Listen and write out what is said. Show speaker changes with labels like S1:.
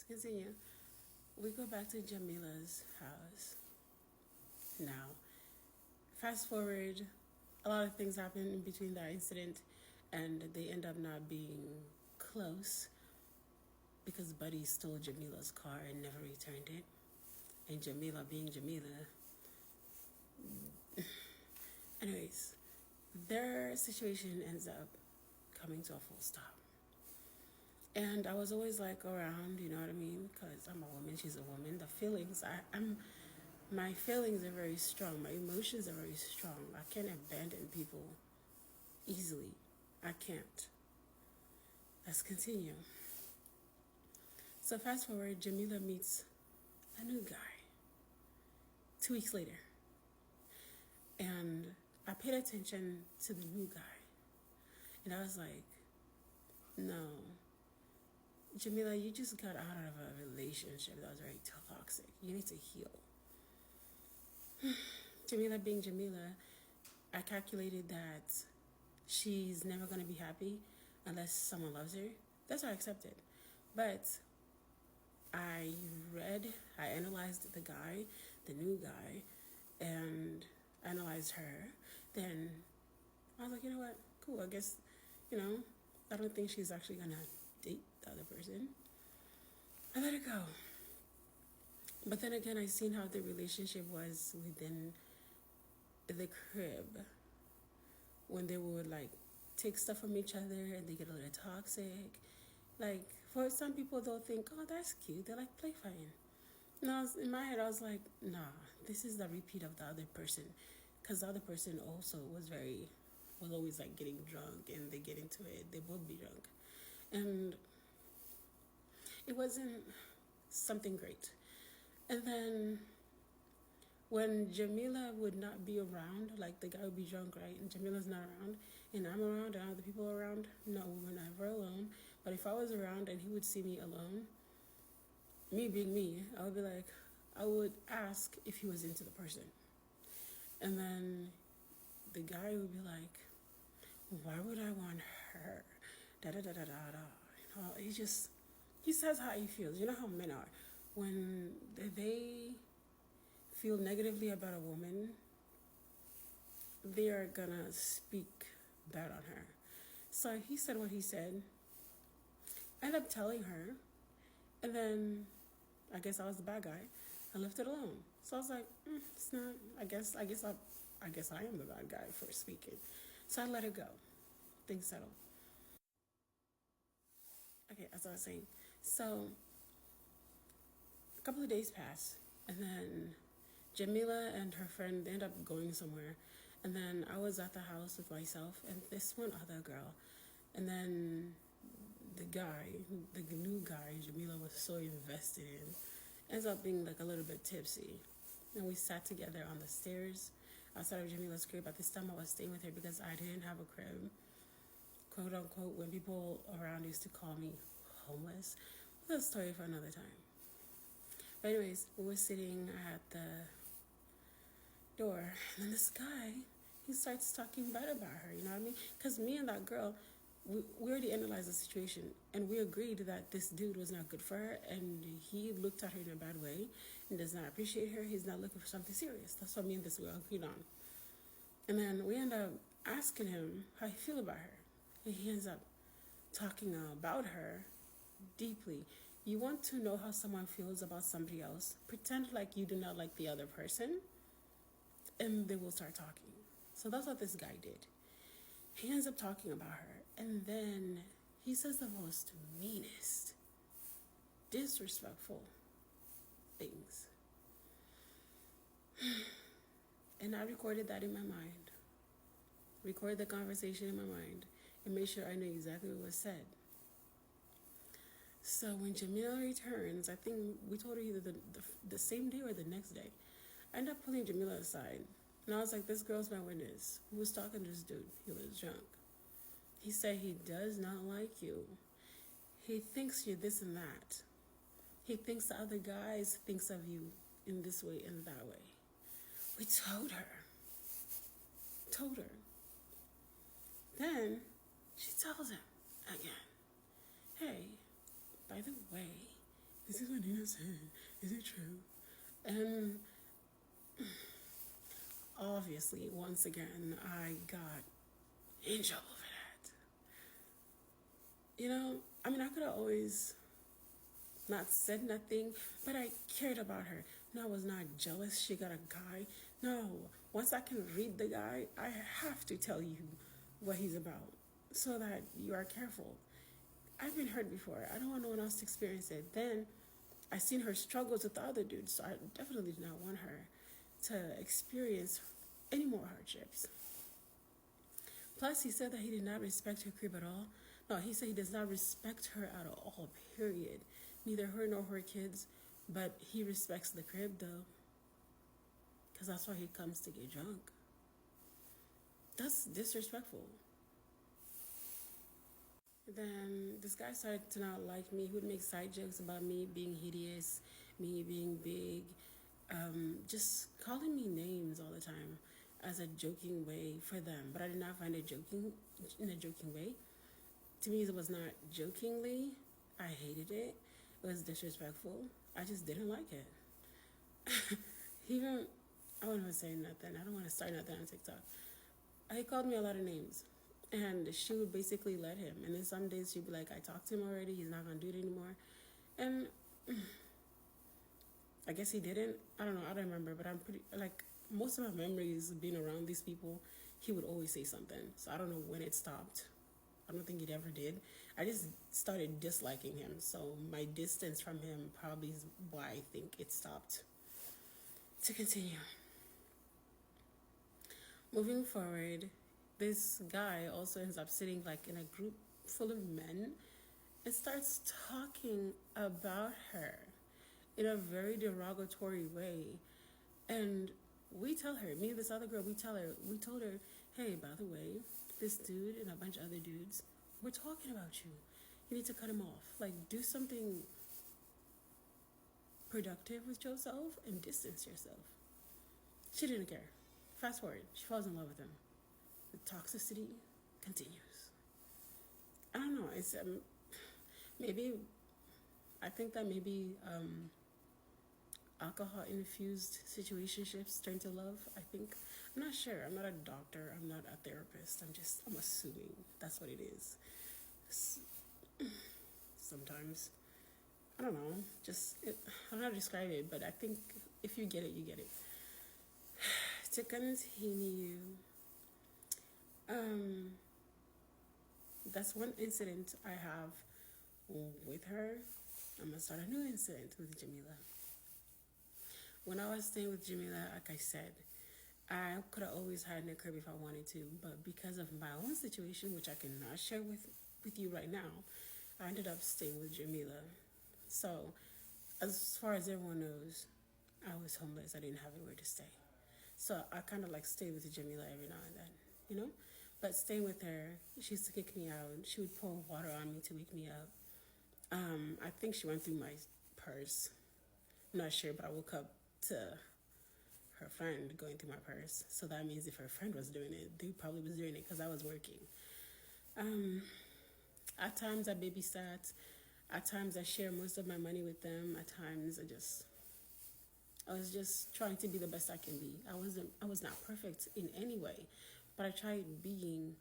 S1: Continue. We go back to Jamilah's house. Now, fast forward, a lot of things happen in between that incident, and they end up not being close because Buddy stole Jamilah's car and never returned it. And Jamilah, being Jamilah, anyways, their situation ends up coming to a full stop. And I was always like around, you know what I mean? Because I'm a woman, she's a woman. The feelings, my feelings are very strong. My emotions are very strong. I can't abandon people easily. I can't. Let's continue. So fast forward, Jamilah meets a new guy 2 weeks later. And I paid attention to the new guy. And I was like, no, Jamilah, you just got out of a relationship that was very toxic. You need to heal. Jamilah being Jamilah, I calculated that she's never going to be happy unless someone loves her. That's what I accepted. But I analyzed the guy, the new guy, and analyzed her. Then I was like, you know what? Cool. I guess, I don't think she's actually going to date the other person. I let it go. But then again, I seen how the relationship was within the crib when they would like take stuff from each other and they get a little toxic. Like for some people, they'll think, oh, that's cute. They're like play fighting. No, in my head, I was like, nah, this is the repeat of the other person. Because the other person also was always like getting drunk and they get into it. They both be drunk. And it wasn't something great. And then when Jamilah would not be around, like the guy would be drunk, right? And Jamilah's not around, and I'm around, and other people are around. No, we were never alone. But if I was around and he would see me alone, me being me, I would ask if he was into the person. And then the guy would be like, why would I want her? Da da da da da da. He says how he feels. You know how men are. When they feel negatively about a woman, they are gonna speak bad on her. So he said what he said. I ended up telling her, and then I guess I was the bad guy. I left it alone. So I was like, it's not. I guess I am the bad guy for speaking. So I let it go. Things settled. Okay, as I was saying, so a couple of days pass, and then Jamilah and her friend, they end up going somewhere. And then I was at the house with myself and this one other girl. And then the new guy Jamilah was so invested in, ends up being like a little bit tipsy. And we sat together on the stairs outside of Jamilah's crib. At this time I was staying with her because I didn't have a crib, quote unquote, when people around used to call me homeless. That's a story for another time. But anyways, we were sitting at the door, and then this guy, he starts talking bad about her, you know what I mean? Because me and that girl, we already analyzed the situation, and we agreed that this dude was not good for her, and he looked at her in a bad way, and does not appreciate her. He's not looking for something serious. That's what me and this girl agreed on. And then we end up asking him how he feel about her, and he ends up talking about her deeply. You want to know how someone feels about somebody else, pretend like you do not like the other person, and they will start talking. So that's what this guy did. He ends up talking about her, and then he says the most meanest, disrespectful things. And I recorded that in my mind. Recorded the conversation in my mind and made sure I knew exactly what was said. So when Jamilah returns, I think we told her either the same day or the next day. I ended up pulling Jamilah aside. And I was like, this girl's my witness. Who was talking to this dude? He was drunk. He said he does not like you. He thinks you're this and that. He thinks the other guys thinks of you in this way and that way. We told her. Then she tells him again, hey, by the way, Is this what Nina said? Is it true? And obviously, once again, I got in trouble for that. I mean, I could have always not said nothing, but I cared about her. No, I was not jealous she got a guy. No, once I can read the guy, I have to tell you what he's about so that you are careful. I've been hurt before. I don't want no one else to experience it. Then I seen her struggles with the other dudes, so I definitely did not want her to experience any more hardships. Plus, he said that he did not respect her crib at all. No, he said he does not respect her at all, period. Neither her nor her kids, but he respects the crib, though. Because that's why he comes to get drunk. That's disrespectful. Then this guy started to not like me. He would make side jokes about me being hideous, me being big, just calling me names all the time as a joking way for them. But I did not find it joking in a joking way. To me, it was not jokingly. I hated it. It was disrespectful. I just didn't like it. Even, I wouldn't want to say nothing. I don't want to start nothing on TikTok. He called me a lot of names. And she would basically let him. And then some days she'd be like, I talked to him already. He's not going to do it anymore. And I guess he didn't. I don't know. I don't remember. But I'm pretty, like, most of my memories being around these people, he would always say something. So I don't know when it stopped. I don't think it ever did. I just started disliking him. So my distance from him probably is why I think it stopped. To continue. Moving forward, this guy also ends up sitting like in a group full of men and starts talking about her in a very derogatory way. And we tell her, me and this other girl, we told her, hey, by the way, this dude and a bunch of other dudes, we're talking about you. You need to cut him off. Like, do something productive with yourself and distance yourself. She didn't care. Fast forward, she falls in love with him. The toxicity continues. I don't know. It's maybe I think that maybe alcohol infused situationships turn to love. I think I'm not sure. I'm not a doctor. I'm not a therapist. I'm assuming that's what it is. Sometimes I don't know. I don't know how to describe it, but I think if you get it, you get it. To continue. That's one incident I have with her. I'm gonna start a new incident with Jamilah. When I was staying with Jamilah, like I said, I could have always had in a crib if I wanted to, but because of my own situation, which I cannot share with you right now, I ended up staying with Jamilah. So, as far as everyone knows, I was homeless. I didn't have anywhere to stay. So I kind of like stayed with Jamilah every now and then, But staying with her, she used to kick me out. She would pour water on me to wake me up. I think she went through my purse. I'm not sure, but I woke up to her friend going through my purse. So that means if her friend was doing it, they probably was doing it because I was working. At times I babysat. At times I share most of my money with them. At times I was just trying to be the best I can be. I was not perfect in any way, but I tried being